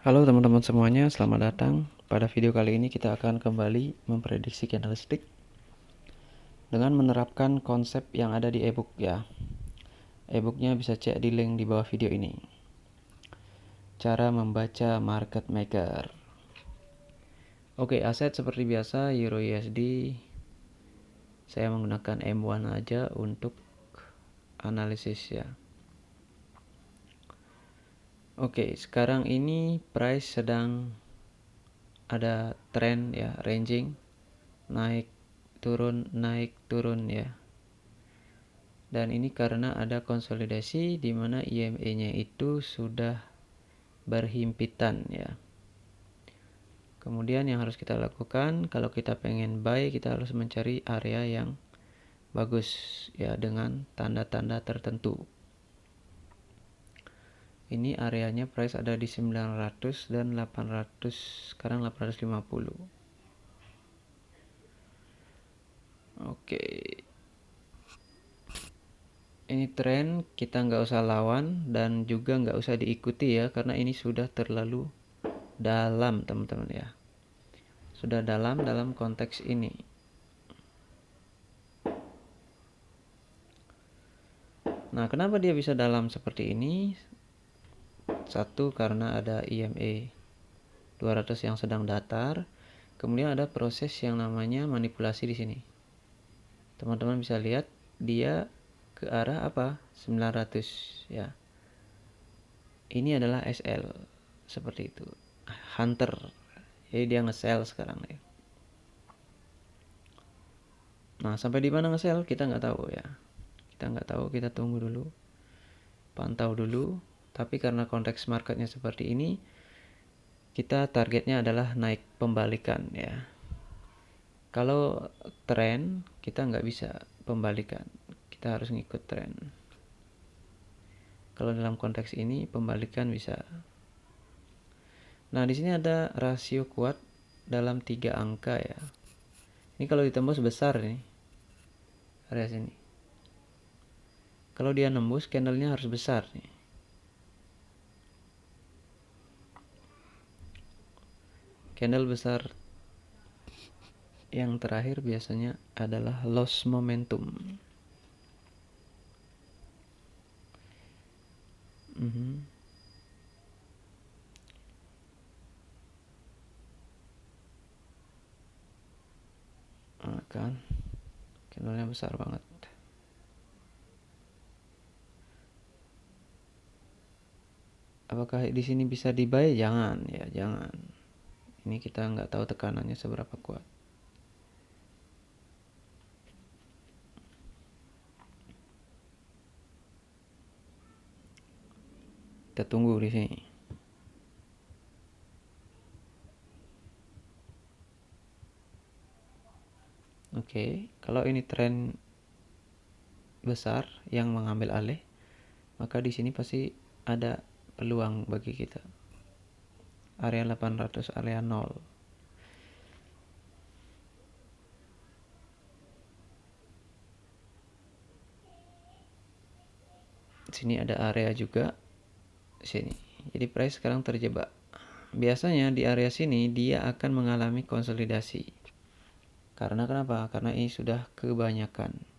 Halo teman-teman semuanya, selamat datang. Pada video kali ini kita akan kembali memprediksi candlestick dengan menerapkan konsep yang ada di ebook ya. Ebooknya bisa cek di link di bawah video ini. Cara membaca market maker. Oke, aset seperti biasa Euro USD. Saya menggunakan M1 aja untuk analisis ya. Oke, sekarang ini price sedang ada tren ya, ranging, naik turun ya. Dan ini karena ada konsolidasi di mana IMA-nya itu sudah berhimpitan ya. Kemudian yang harus kita lakukan kalau kita pengen buy, kita harus mencari area yang bagus ya dengan tanda-tanda tertentu. Ini areanya price ada di 900 dan 800, sekarang 850. Oke. Ini tren, kita nggak usah lawan dan juga nggak usah diikuti ya, karena ini sudah terlalu dalam teman-teman ya. Sudah dalam konteks ini. Nah, kenapa dia bisa dalam seperti ini? Satu, karena ada IMA 200 yang sedang datar. Kemudian ada proses yang namanya manipulasi di sini. Teman-teman bisa lihat dia ke arah apa? 900 ya. Ini adalah SL seperti itu. Hunter. Jadi dia nge-sell sekarang ya. Nah, sampai di mana nge-sell kita nggak tahu ya. Kita nggak tahu, kita tunggu dulu. Pantau dulu. Tapi karena konteks marketnya seperti ini, kita targetnya adalah naik pembalikan ya. Kalau tren, kita nggak bisa pembalikan. Kita harus ngikut tren. Kalau dalam konteks ini, pembalikan bisa. Nah, di sini ada rasio kuat dalam 3 angka ya. Ini kalau ditembus besar nih. Area sini. Kalau dia nembus, candlenya harus besar nih. Candle besar yang terakhir biasanya adalah loss momentum. Kan candlenya besar banget. Apakah di sini bisa dibuy? Jangan ya, jangan. Ini kita nggak tahu tekanannya seberapa kuat. Kita tunggu di sini. Oke, kalau ini tren besar yang mengambil alih, maka di sini pasti ada peluang bagi kita. Area 800, area 0. Sini ada area juga. Sini. Jadi price sekarang terjebak. Biasanya di area sini dia akan mengalami konsolidasi. Karena kenapa? Karena ini sudah kebanyakan.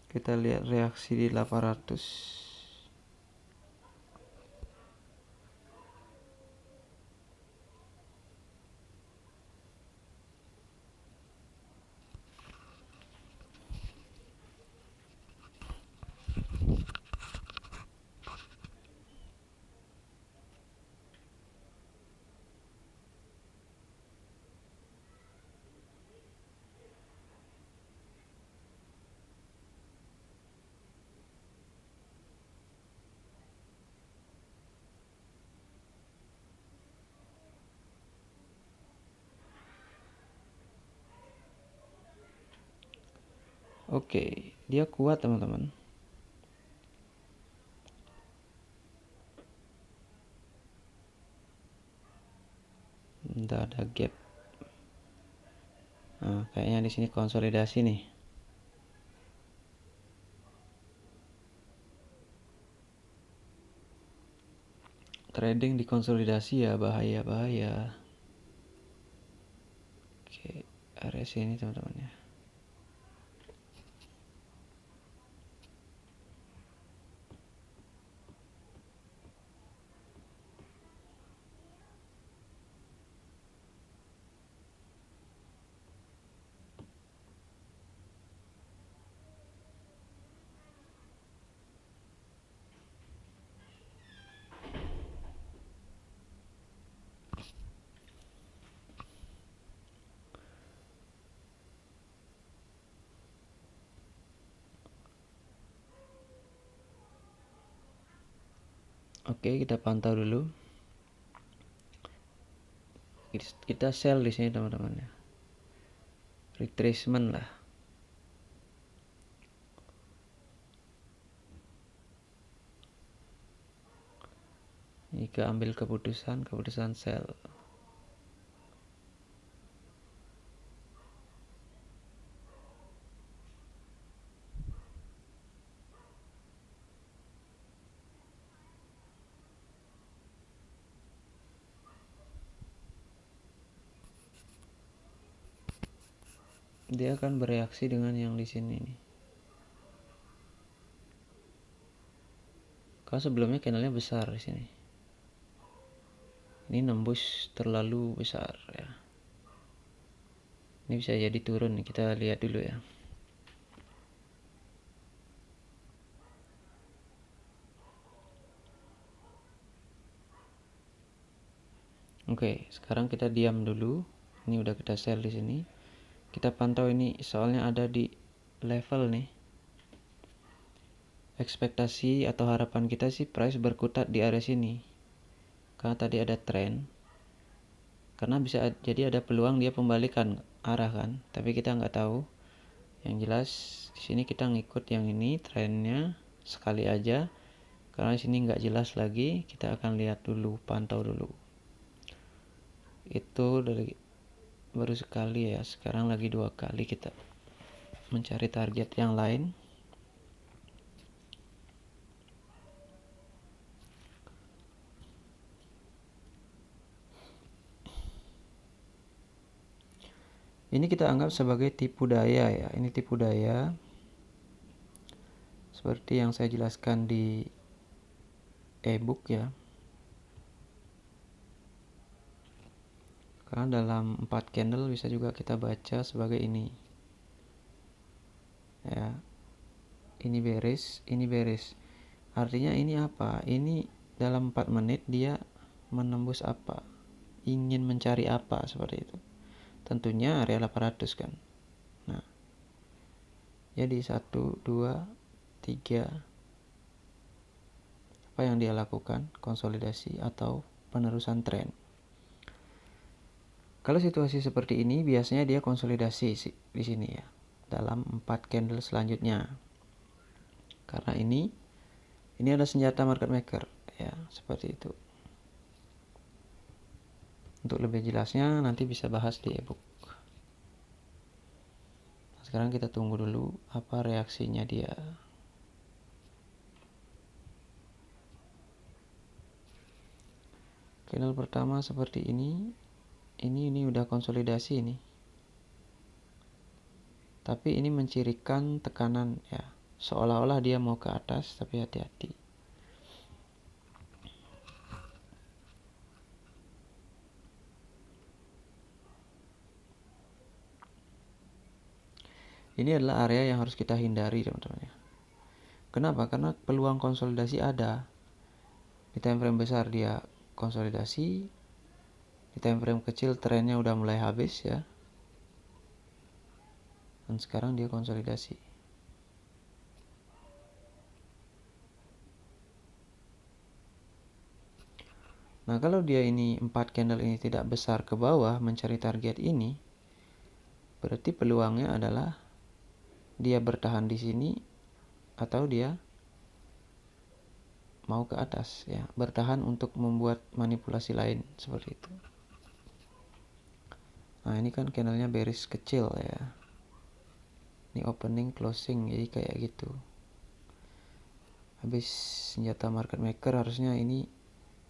Kita lihat reaksi di 800. Oke, dia kuat teman-teman. Udah ada gap. Nah, kayaknya di sini konsolidasi nih. Trading di konsolidasi ya bahaya. Oke, area sini teman-teman ya. Oke, kita pantau dulu. Kita sell di sini teman-teman ya. Retracement lah. Jika ambil keputusan sell. Dia akan bereaksi dengan yang di sini nih. Kalau sebelumnya candlenya besar di sini. Ini nembus terlalu besar ya. Ini bisa jadi turun nih, kita lihat dulu ya. Oke, sekarang kita diam dulu. Ini udah kita sell di sini. Kita pantau ini soalnya ada di level nih. Ekspektasi atau harapan kita sih price berkutat di area sini. Karena tadi ada trend. Karena bisa jadi ada peluang dia pembalikan arah kan, tapi kita nggak tahu. Yang jelas di sini kita ngikut yang ini trennya sekali aja. Karena di sini nggak jelas lagi, kita akan lihat dulu, pantau dulu. Itu dari baru sekali ya, sekarang lagi 2 kali kita mencari target yang lain. Ini kita anggap sebagai tipu daya ya. Ini tipu daya seperti yang saya jelaskan di ebook ya. Karena dalam 4 candle bisa juga kita baca sebagai ini. Ya. Ini bearish, ini bearish. Artinya ini apa? Ini dalam 4 menit dia menembus apa? Ingin mencari apa seperti itu. Tentunya area 800 kan. Nah. Jadi 1 2 3 apa yang dia lakukan? Konsolidasi atau penerusan tren. Kalau situasi seperti ini biasanya dia konsolidasi di sini ya. Dalam 4 candle selanjutnya. Karena ini ada senjata market maker ya, seperti itu. Untuk lebih jelasnya nanti bisa bahas di ebook. Nah, sekarang kita tunggu dulu apa reaksinya dia. Candle pertama seperti ini. Ini udah konsolidasi ini. Tapi ini mencirikan tekanan ya. Seolah-olah dia mau ke atas, tapi hati-hati. Ini adalah area yang harus kita hindari teman-teman ya. Kenapa? Karena peluang konsolidasi ada. Di time frame besar dia konsolidasi. Di time frame kecil trennya udah mulai habis ya. Dan sekarang dia konsolidasi. Nah, kalau dia ini 4 candle ini tidak besar ke bawah mencari target ini, berarti peluangnya adalah dia bertahan di sini atau dia mau ke atas ya, bertahan untuk membuat manipulasi lain seperti itu. Nah ini kan candlenya bearish kecil ya, ini opening closing, jadi kayak gitu. Habis senjata market maker harusnya ini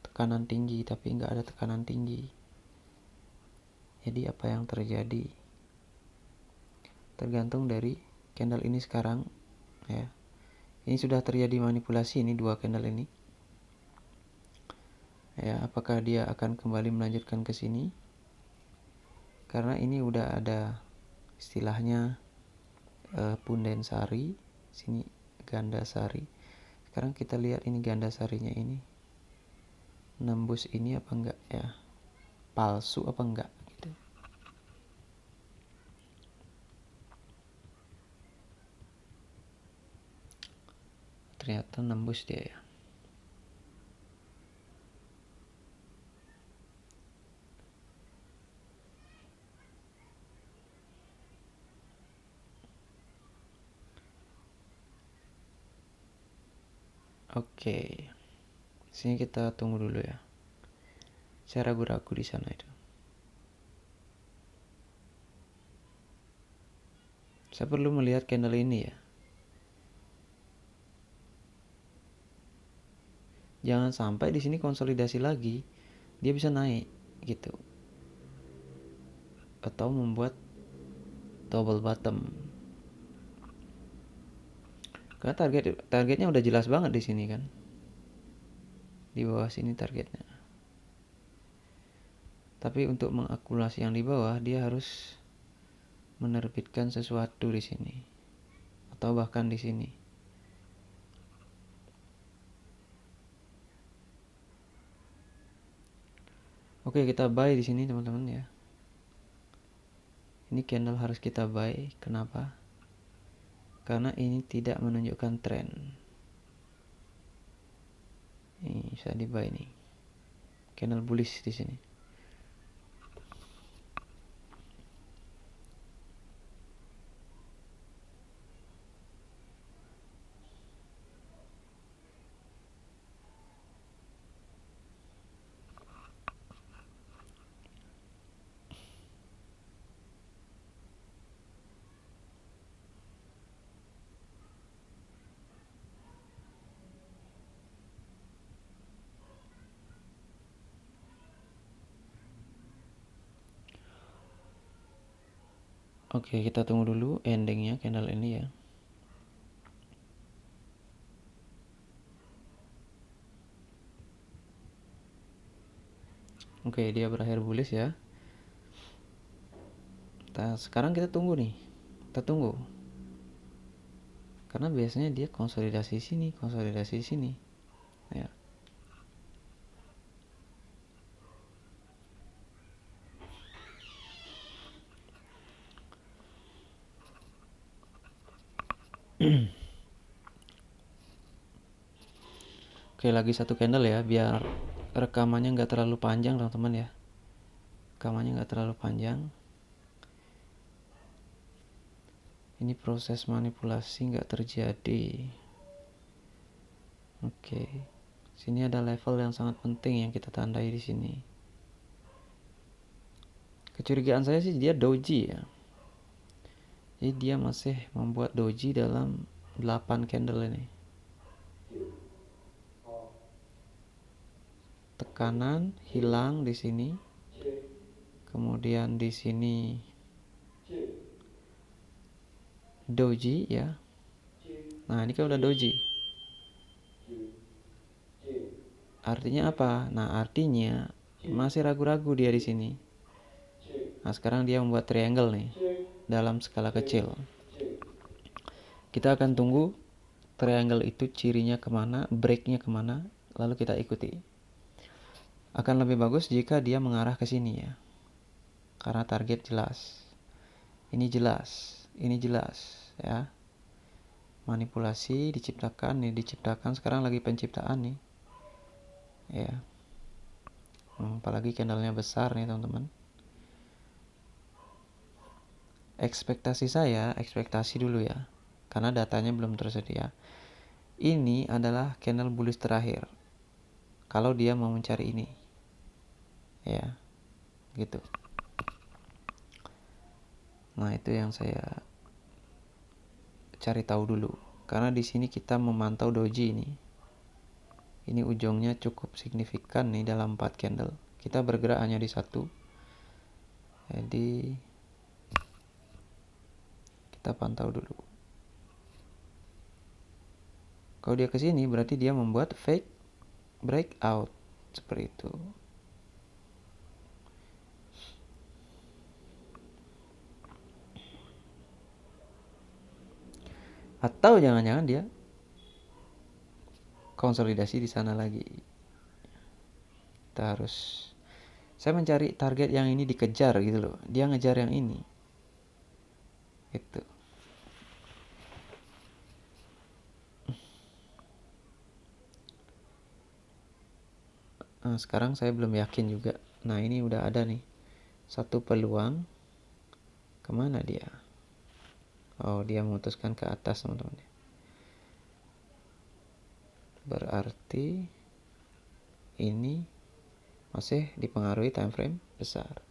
tekanan tinggi, tapi nggak ada tekanan tinggi. Jadi apa yang terjadi tergantung dari candle ini sekarang ya. Ini sudah terjadi manipulasi, ini dua candle ini ya. Apakah dia akan kembali melanjutkan ke sini? Karena ini udah ada istilahnya punden sari, sini ganda sari. Sekarang kita lihat ini ganda sarinya ini nembus ini apa enggak ya, palsu apa enggak gitu. Ternyata nembus dia ya. Oke, sini kita tunggu dulu ya. Saya ragu-ragu di sana itu. Saya perlu melihat candle ini ya. Jangan sampai di sini konsolidasi lagi, dia bisa naik gitu, atau membuat double bottom. Karena targetnya udah jelas banget di sini kan. Di bawah sini targetnya. Tapi untuk mengakumulasi yang di bawah, dia harus menerbitkan sesuatu di sini atau bahkan di sini. Oke, kita buy di sini teman-teman ya. Ini candle harus kita buy. Kenapa? Karena ini tidak menunjukkan tren. Ini bisa di buy nih. Candle bullish di sini. Oke, kita tunggu dulu endingnya candle ini ya. Oke, dia berakhir bullish ya. Nah, sekarang kita tunggu nih. Kita tunggu. Karena biasanya dia konsolidasi sini, konsolidasi sini. Ya. Oke, lagi satu candle ya, biar rekamannya nggak terlalu panjang teman-teman ya. Rekamannya nggak terlalu panjang. Ini proses manipulasi nggak terjadi. Oke, sini ada level yang sangat penting yang kita tandai di sini. Kecurigaan saya sih dia doji ya. Jadi dia masih membuat doji dalam 8 candle ini. Tekanan hilang di sini. Kemudian di sini doji ya. Nah, ini kan udah doji. Artinya apa? Nah, artinya masih ragu-ragu dia di sini. Nah, sekarang dia membuat triangle nih dalam skala kecil. Kita akan tunggu triangle itu cirinya kemana, breaknya kemana, lalu kita ikuti. Akan lebih bagus jika dia mengarah ke sini ya, karena target jelas. Ini jelas, ini jelas ya. Manipulasi diciptakan nih, diciptakan sekarang lagi penciptaan nih ya. Apalagi candlenya besar nih teman-teman. Ekspektasi saya, ekspektasi dulu ya, karena datanya belum tersedia. Ini adalah candle bullish terakhir kalau dia mau mencari ini, ya gitu. Nah, itu yang saya cari tahu dulu, karena di sini kita memantau doji ini. Ini ujungnya cukup signifikan nih dalam 4 candle. Kita bergerak hanya di satu. Jadi kita pantau dulu. Kalau dia ke sini berarti dia membuat fake breakout seperti itu. Atau jangan-jangan dia konsolidasi di sana lagi. Saya mencari target yang ini dikejar gitu loh. Dia ngejar yang ini. Gitu. Nah, sekarang saya belum yakin juga. Nah, ini udah ada nih satu peluang. Kemana dia? Oh, dia memutuskan ke atas, teman-teman. Berarti ini masih dipengaruhi time frame besar.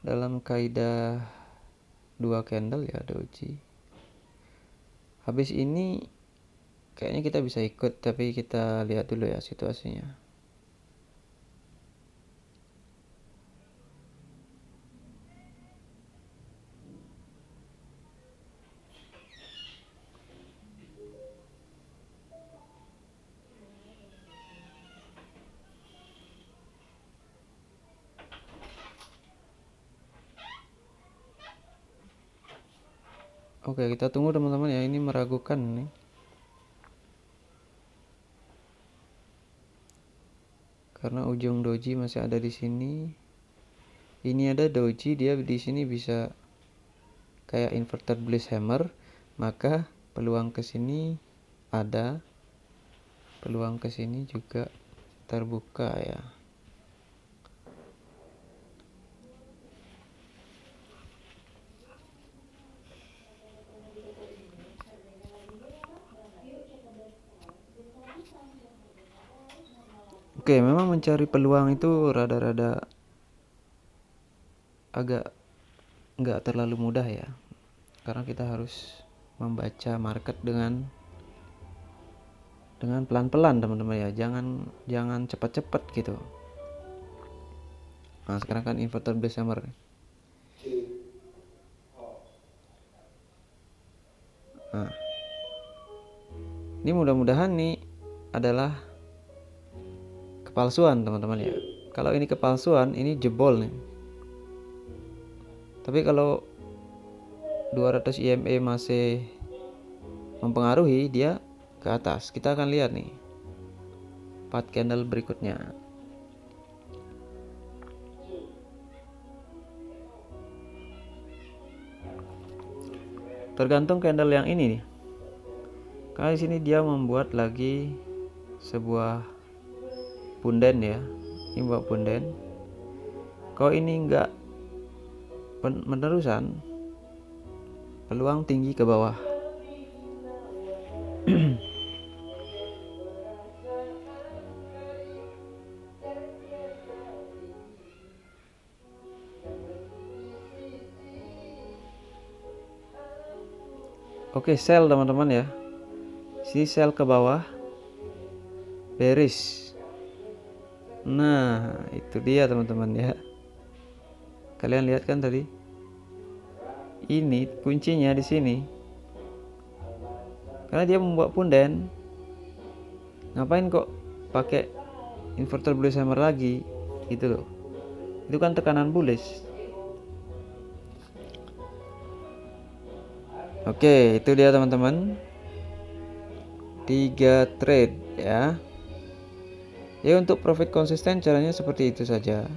Dalam kaidah 2 candle ya doji. Habis ini kayaknya kita bisa ikut, tapi kita lihat dulu ya situasinya. Oke, kita tunggu teman-teman ya, ini meragukan nih. Karena ujung doji masih ada di sini. Ini ada doji, dia di sini bisa kayak inverted bullish hammer, maka peluang ke sini ada. Peluang ke sini juga terbuka ya. Oke, memang mencari peluang itu rada-rada agak nggak terlalu mudah ya, karena kita harus membaca market dengan pelan-pelan teman-teman ya, jangan cepat-cepat gitu. Nah, sekarang kan inverted bullish hammer. Nah, ini mudah-mudahan nih adalah kepalsuan teman-teman ya. Kalau ini kepalsuan, ini jebol nih. Tapi kalau 200 EMA masih mempengaruhi, dia ke atas. Kita akan lihat nih 4 candle berikutnya. Tergantung candle yang ini nih. Karena di sini dia membuat lagi sebuah punden ya. Ini buat punden. Kalau ini enggak menerusan, peluang tinggi ke bawah. Oke, sell teman-teman ya. Sini sell ke bawah, bearish. Nah, itu dia teman-teman ya. Kalian lihat kan tadi? Ini kuncinya di sini. Karena dia membuat punden. Ngapain kok pakai inverted bullish hammer lagi? Gitu loh. Itu kan tekanan bullish. Oke, itu dia teman-teman. 3 trade ya. Ya, untuk profit konsisten caranya seperti itu saja.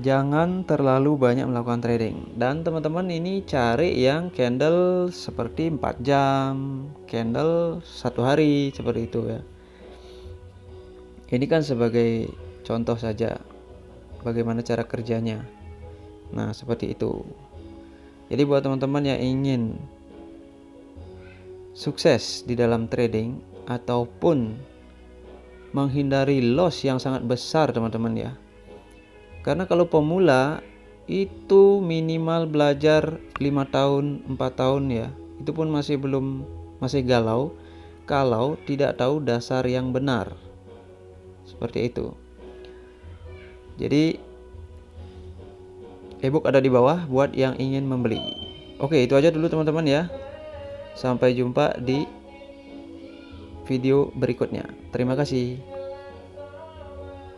jangan terlalu banyak melakukan trading. Dan teman-teman ini cari yang candle seperti 4 jam, candle 1 hari, seperti itu ya. Ini kan sebagai contoh saja bagaimana cara kerjanya. Nah, seperti itu. Jadi buat teman-teman yang ingin sukses di dalam trading ataupun menghindari loss yang sangat besar, teman-teman ya. Karena kalau pemula itu minimal belajar 5 tahun, 4 tahun ya. Itu pun masih galau kalau tidak tahu dasar yang benar. Seperti itu. Jadi ebook ada di bawah buat yang ingin membeli. Oke, itu aja dulu teman-teman ya. Sampai jumpa di video berikutnya. Terima kasih.